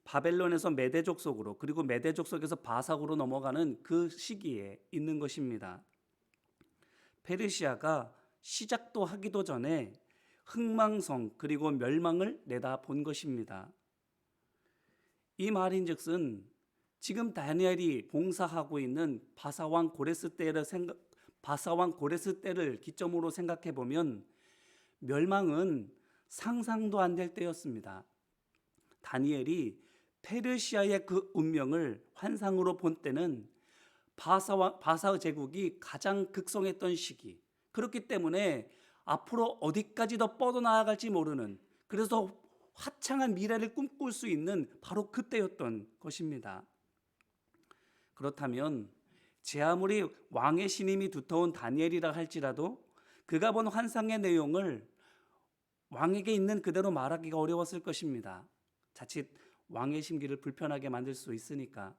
바벨론에서 메대 족속으로, 그리고 메대 족속에서 바삭으로 넘어가는 그 시기에 있는 것입니다. 페르시아가 시작도 하기도 전에 흥망성 그리고 멸망을 내다본 것입니다. 이 말인즉슨 지금 다니엘이 봉사하고 있는 바사왕 고레스 때를 기점으로 생각해 보면 멸망은 상상도 안 될 때였습니다. 다니엘이 페르시아의 그 운명을 환상으로 본 때는 바사 제국이 가장 극성했던 시기, 그렇기 때문에 앞으로 어디까지 더 뻗어나갈지 모르는, 그래서 화창한 미래를 꿈꿀 수 있는 바로 그때였던 것입니다. 그렇다면 제 아무리 왕의 신임이 두터운 다니엘이라 할지라도 그가 본 환상의 내용을 왕에게 있는 그대로 말하기가 어려웠을 것입니다. 자칫 왕의 심기를 불편하게 만들 수 있으니까.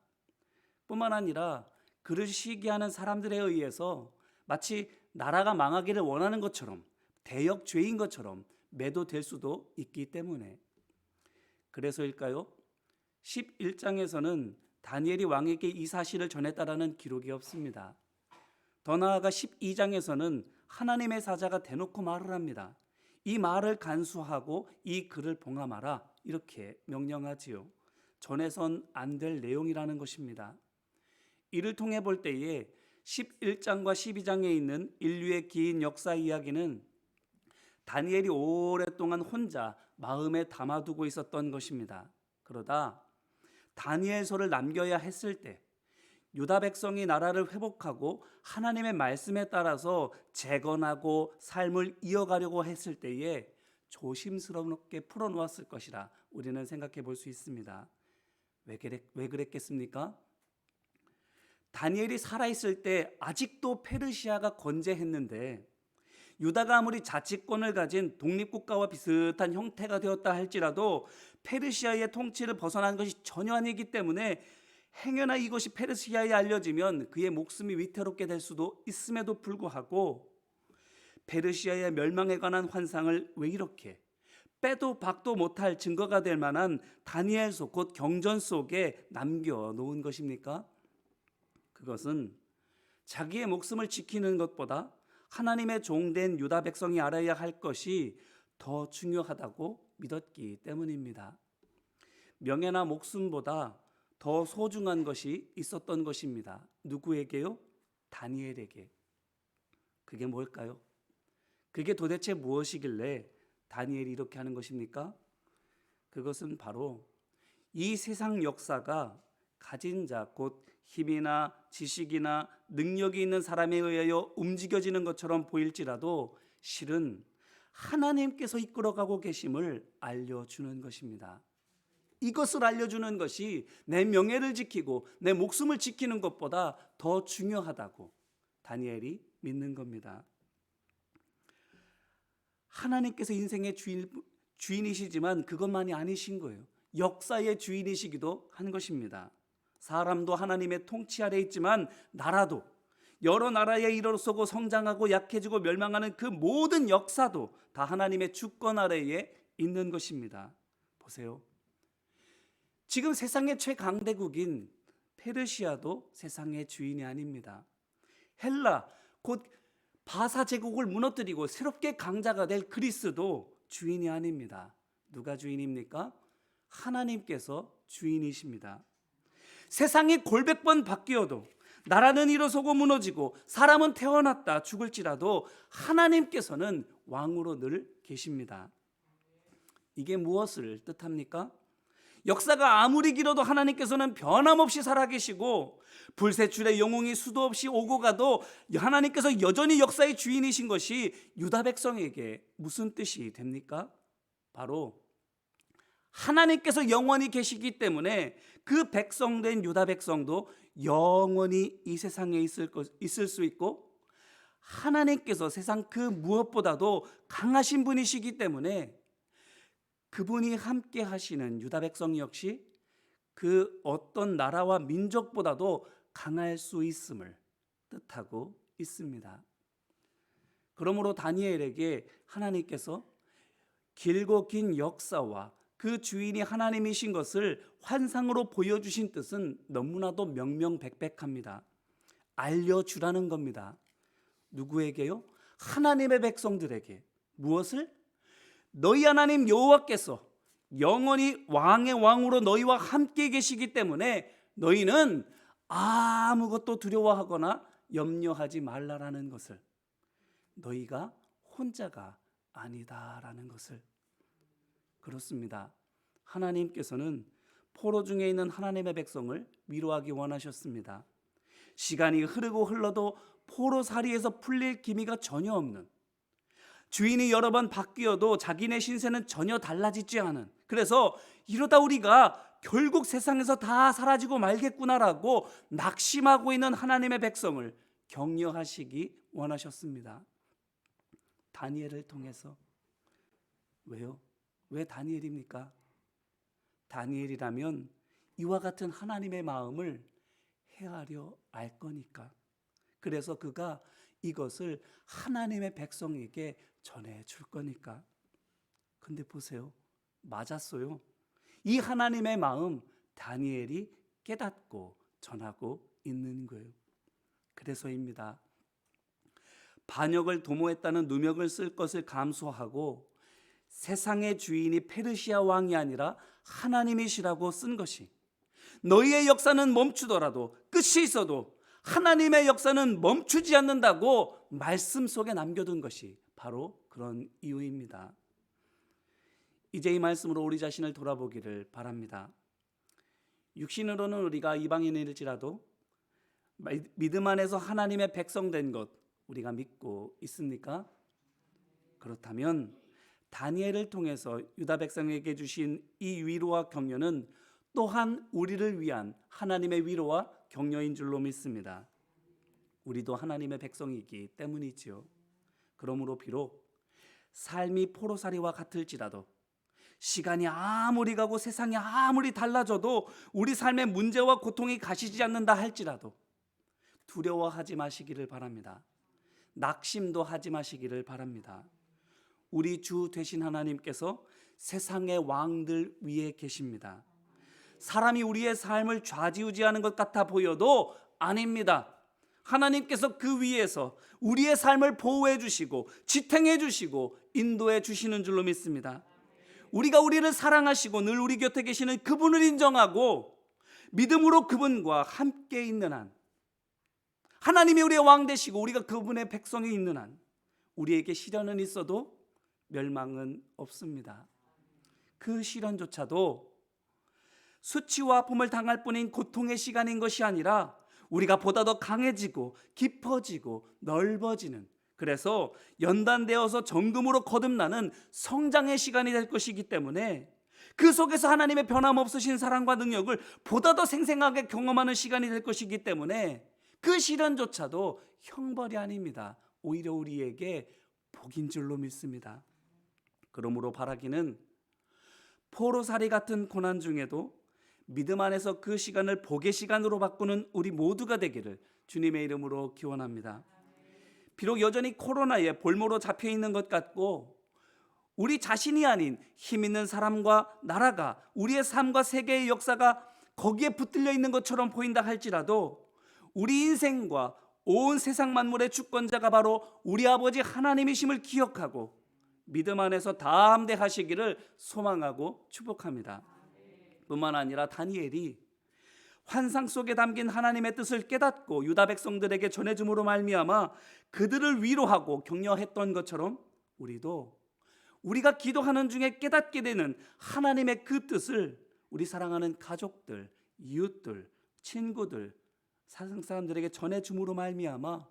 뿐만 아니라 그를 시기하는 사람들에 의해서 마치 나라가 망하기를 원하는 것처럼, 대역죄인 것처럼 매도될 수도 있기 때문에. 그래서일까요? 11장에서는 다니엘이 왕에게 이 사실을 전했다라는 기록이 없습니다. 더 나아가 12장에서는 하나님의 사자가 대놓고 말을 합니다. 이 말을 간수하고 이 글을 봉함하라, 이렇게 명령하지요. 전해선 안 될 내용이라는 것입니다. 이를 통해 볼 때에 11장과 12장에 있는 인류의 긴 역사 이야기는 다니엘이 오랫동안 혼자 마음에 담아두고 있었던 것입니다. 그러다 다니엘서를 남겨야 했을 때, 유다 백성이 나라를 회복하고 하나님의 말씀에 따라서 재건하고 삶을 이어가려고 했을 때에 조심스럽게 풀어놓았을 것이라 우리는 생각해 볼 수 있습니다. 왜 그랬겠습니까? 다니엘이 살아있을 때 아직도 페르시아가 건재했는데, 유다가 아무리 자치권을 가진 독립국가와 비슷한 형태가 되었다 할지라도 페르시아의 통치를 벗어난 것이 전혀 아니기 때문에 행여나 이것이 페르시아에 알려지면 그의 목숨이 위태롭게 될 수도 있음에도 불구하고 페르시아의 멸망에 관한 환상을 왜 이렇게 빼도 박도 못할 증거가 될 만한 다니엘서, 곧 경전 속에 남겨놓은 것입니까? 그것은 자기의 목숨을 지키는 것보다 하나님의 종된 유다 백성이 알아야 할 것이 더 중요하다고 믿었기 때문입니다. 명예나 목숨보다 더 소중한 것이 있었던 것입니다. 누구에게요? 다니엘에게. 그게 뭘까요? 그게 도대체 무엇이길래 다니엘이 이렇게 하는 것입니까? 그것은 바로 이 세상 역사가 가진 자, 곧 힘이나 지식이나 능력이 있는 사람에 의하여 움직여지는 것처럼 보일지라도 실은 하나님께서 이끌어가고 계심을 알려주는 것입니다. 이것을 알려주는 것이 내 명예를 지키고 내 목숨을 지키는 것보다 더 중요하다고 다니엘이 믿는 겁니다. 하나님께서 인생의 주인이시지만 그것만이 아니신 거예요. 역사의 주인이시기도 한 것입니다. 사람도 하나님의 통치 아래 있지만 나라도, 여러 나라에 일어서고 성장하고 약해지고 멸망하는 그 모든 역사도 다 하나님의 주권 아래에 있는 것입니다. 보세요. 지금 세상의 최강대국인 페르시아도 세상의 주인이 아닙니다. 헬라, 곧 바사 제국을 무너뜨리고 새롭게 강자가 될 그리스도 주인이 아닙니다. 누가 주인입니까? 하나님께서 주인이십니다. 세상이 골백 번 바뀌어도, 나라는 일어서고 무너지고 사람은 태어났다 죽을지라도 하나님께서는 왕으로 늘 계십니다. 이게 무엇을 뜻합니까? 역사가 아무리 길어도 하나님께서는 변함없이 살아계시고, 불세출의 영웅이 수도 없이 오고 가도 하나님께서 여전히 역사의 주인이신 것이 유다 백성에게 무슨 뜻이 됩니까? 바로 하나님께서 영원히 계시기 때문에 그 백성된 유다 백성도 영원히 이 세상에 있을 수 있고, 하나님께서 세상 그 무엇보다도 강하신 분이시기 때문에 그분이 함께 하시는 유다 백성 역시 그 어떤 나라와 민족보다도 강할 수 있음을 뜻하고 있습니다. 그러므로 다니엘에게 하나님께서 길고 긴 역사와 그 주인이 하나님이신 것을 환상으로 보여주신 뜻은 너무나도 명명백백합니다. 알려주라는 겁니다. 누구에게요? 하나님의 백성들에게. 무엇을? 너희 하나님 여호와께서 영원히 왕의 왕으로 너희와 함께 계시기 때문에 너희는 아무것도 두려워하거나 염려하지 말라라는 것을, 너희가 혼자가 아니다라는 것을. 그렇습니다. 하나님께서는 포로 중에 있는 하나님의 백성을 위로하기 원하셨습니다. 시간이 흐르고 흘러도 포로살이에서 풀릴 기미가 전혀 없는, 주인이 여러 번 바뀌어도 자기네 신세는 전혀 달라지지 않은, 그래서 이러다 우리가 결국 세상에서 다 사라지고 말겠구나라고 낙심하고 있는 하나님의 백성을 격려하시기 원하셨습니다. 다니엘을 통해서. 왜요? 왜 다니엘입니까? 다니엘이라면 이와 같은 하나님의 마음을 헤아려 알 거니까. 그래서 그가 이것을 하나님의 백성에게 전해줄 거니까. 근데 보세요, 맞았어요. 이 하나님의 마음 다니엘이 깨닫고 전하고 있는 거예요. 그래서입니다. 반역을 도모했다는 누명을 쓸 것을 감수하고 세상의 주인이 페르시아 왕이 아니라 하나님이시라고 쓴 것이, 너희의 역사는 멈추더라도, 끝이 있어도 하나님의 역사는 멈추지 않는다고 말씀 속에 남겨둔 것이 바로 그런 이유입니다. 이제 이 말씀으로 우리 자신을 돌아보기를 바랍니다. 육신으로는 우리가 이방인일지라도 믿음 안에서 하나님의 백성 된 것 우리가 믿고 있습니까? 그렇다면 다니엘을 통해서 유다 백성에게 주신 이 위로와 격려는 또한 우리를 위한 하나님의 위로와 격려인 줄로 믿습니다. 우리도 하나님의 백성이기 때문이지요. 그러므로 비록 삶이 포로살이와 같을지라도, 시간이 아무리 가고 세상이 아무리 달라져도 우리 삶의 문제와 고통이 가시지 않는다 할지라도 두려워하지 마시기를 바랍니다. 낙심도 하지 마시기를 바랍니다. 우리 주 되신 하나님께서 세상의 왕들 위에 계십니다. 사람이 우리의 삶을 좌지우지하는 것 같아 보여도 아닙니다. 하나님께서 그 위에서 우리의 삶을 보호해 주시고 지탱해 주시고 인도해 주시는 줄로 믿습니다. 우리가 우리를 사랑하시고 늘 우리 곁에 계시는 그분을 인정하고 믿음으로 그분과 함께 있는 한, 하나님이 우리의 왕 되시고 우리가 그분의 백성이 있는 한, 우리에게 시련은 있어도 멸망은 없습니다. 그 시련조차도 수치와 아픔을 당할 뿐인 고통의 시간인 것이 아니라 우리가 보다 더 강해지고 깊어지고 넓어지는, 그래서 연단되어서 정금으로 거듭나는 성장의 시간이 될 것이기 때문에 그 속에서 하나님의 변함없으신 사랑과 능력을 보다 더 생생하게 경험하는 시간이 될 것이기 때문에 그 시련조차도 형벌이 아닙니다. 오히려 우리에게 복인 줄로 믿습니다. 그러므로 바라기는 포로살이 같은 고난 중에도 믿음 안에서 그 시간을 복의 시간으로 바꾸는 우리 모두가 되기를 주님의 이름으로 기원합니다. 비록 여전히 코로나에 볼모로 잡혀 있는 것 같고 우리 자신이 아닌 힘 있는 사람과 나라가, 우리의 삶과 세계의 역사가 거기에 붙들려 있는 것처럼 보인다 할지라도 우리 인생과 온 세상 만물의 주권자가 바로 우리 아버지 하나님이심을 기억하고 믿음 안에서 담대하시기를 소망하고 축복합니다. 뿐만 아니라 다니엘이 환상 속에 담긴 하나님의 뜻을 깨닫고 유다 백성들에게 전해줌으로 말미암아 그들을 위로하고 격려했던 것처럼 우리도 우리가 기도하는 중에 깨닫게 되는 하나님의 그 뜻을 우리 사랑하는 가족들, 이웃들, 친구들, 세상 사람들에게 전해줌으로 말미암아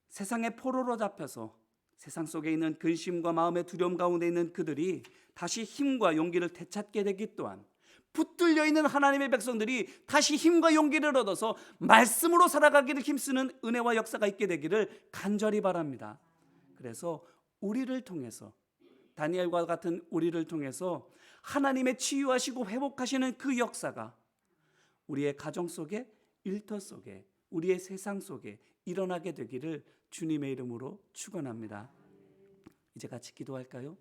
세상의 포로로 잡혀서 세상 속에 있는 근심과 마음의 두려움 가운데 있는 그들이 다시 힘과 용기를 되찾게 되기 또한 붙들려 있는 하나님의 백성들이 다시 힘과 용기를 얻어서 말씀으로 살아가기를 힘쓰는 은혜와 역사가 있게 되기를 간절히 바랍니다. 그래서 우리를 통해서, 다니엘과 같은 우리를 통해서 하나님의 치유하시고 회복하시는 그 역사가 우리의 가정 속에, 일터 속에, 우리의 세상 속에 일어나게 되기를 주님의 이름으로 축원합니다. 이제 같이 기도할까요?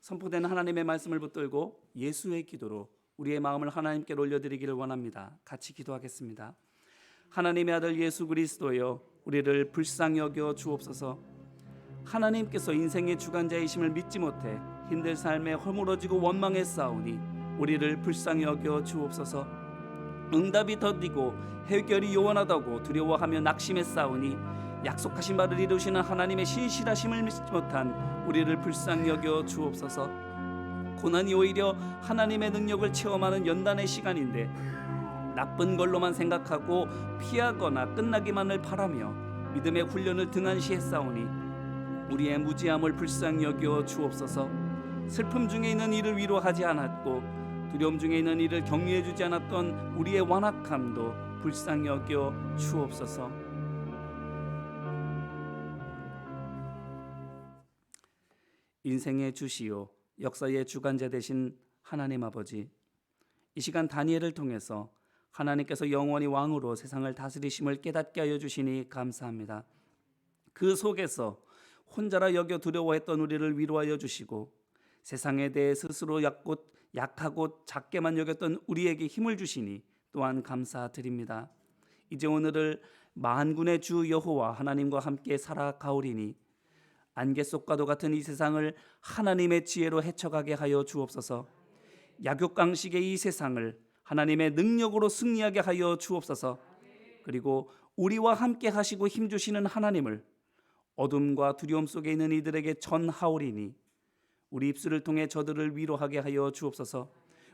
선포된 하나님의 말씀을 붙들고 예수의 기도로 우리의 마음을 하나님께 올려드리기를 원합니다. 같이 기도하겠습니다. 하나님의 아들 예수 그리스도여, 우리를 불쌍히 여겨 주옵소서. 하나님께서 인생의 주관자이심을 믿지 못해 힘든 삶에 허물어지고 원망했사오니 우리를 불쌍히 여겨 주옵소서. 응답이 더디고 해결이 요원하다고 두려워하며 낙심했사오니 약속하신 바를 이루시는 하나님의 신실하심을 믿지 못한 우리를 불쌍히 여겨 주옵소서. 고난이 오히려 하나님의 능력을 체험하는 연단의 시간인데 나쁜 걸로만 생각하고 피하거나 끝나기만을 바라며 믿음의 훈련을 등한시했사오니 우리의 무지함을 불쌍히 여겨 주옵소서. 슬픔 중에 있는 이를 위로하지 않았고 두려움 중에 있는 이를 격려해 주지 않았던 우리의 완악함도 불쌍히 여겨 주옵소서. 인생의 주시오 역사의 주관자 되신 하나님 아버지, 이 시간 다니엘을 통해서 하나님께서 영원히 왕으로 세상을 다스리심을 깨닫게 하여 주시니 감사합니다. 그 속에서 혼자라 여겨 두려워했던 우리를 위로하여 주시고 세상에 대해 스스로 약하고 작게만 여겼던 우리에게 힘을 주시니 또한 감사드립니다. 이제 오늘을 만군의 주 여호와 하나님과 함께 살아가오리니 안개 속과도 같은 이 세상을 하나님의 지혜로 헤쳐가게 하여 주옵소서. 약육강식의 이 세상을 하나님의 능력으로 승리하게 하여 주옵소서. 그리고 우리와 함께 하시고 힘주시는 하나님을 어둠과 두려움 속에 있는 이들에게 전하오리니 우리 입술을 통해 저들을 위로하게 하여 주옵소서.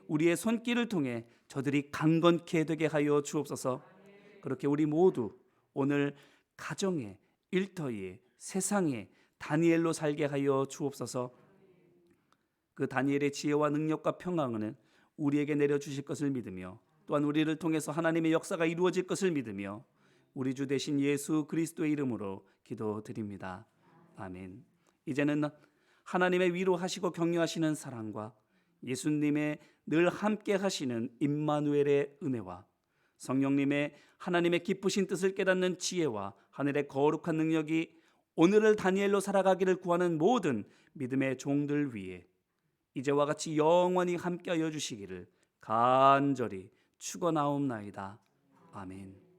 우리의 손길을 통해 저들이 강건케 되게 하여 주옵소서. 그렇게 우리 모두 오늘 가정에, 일터에, 세상에 다니엘로 살게 하여 주옵소서. 그 다니엘의 지혜와 능력과 평강은 우리에게 내려주실 것을 믿으며 또한 우리를 통해서 하나님의 역사가 이루어질 것을 믿으며 우리 주 되신 예수 그리스도의 이름으로 기도드립니다. 아멘. 이제는 하나님의 위로하시고 격려하시는 사랑과 예수님의 늘 함께 하시는 임마누엘의 은혜와 성령님의 하나님의 기쁘신 뜻을 깨닫는 지혜와 하늘의 거룩한 능력이 오늘을 다니엘로 살아가기를 구하는 모든 믿음의 종들 위에 이제와 같이 영원히 함께하여 주시기를 간절히 축원하옵나이다. 아멘.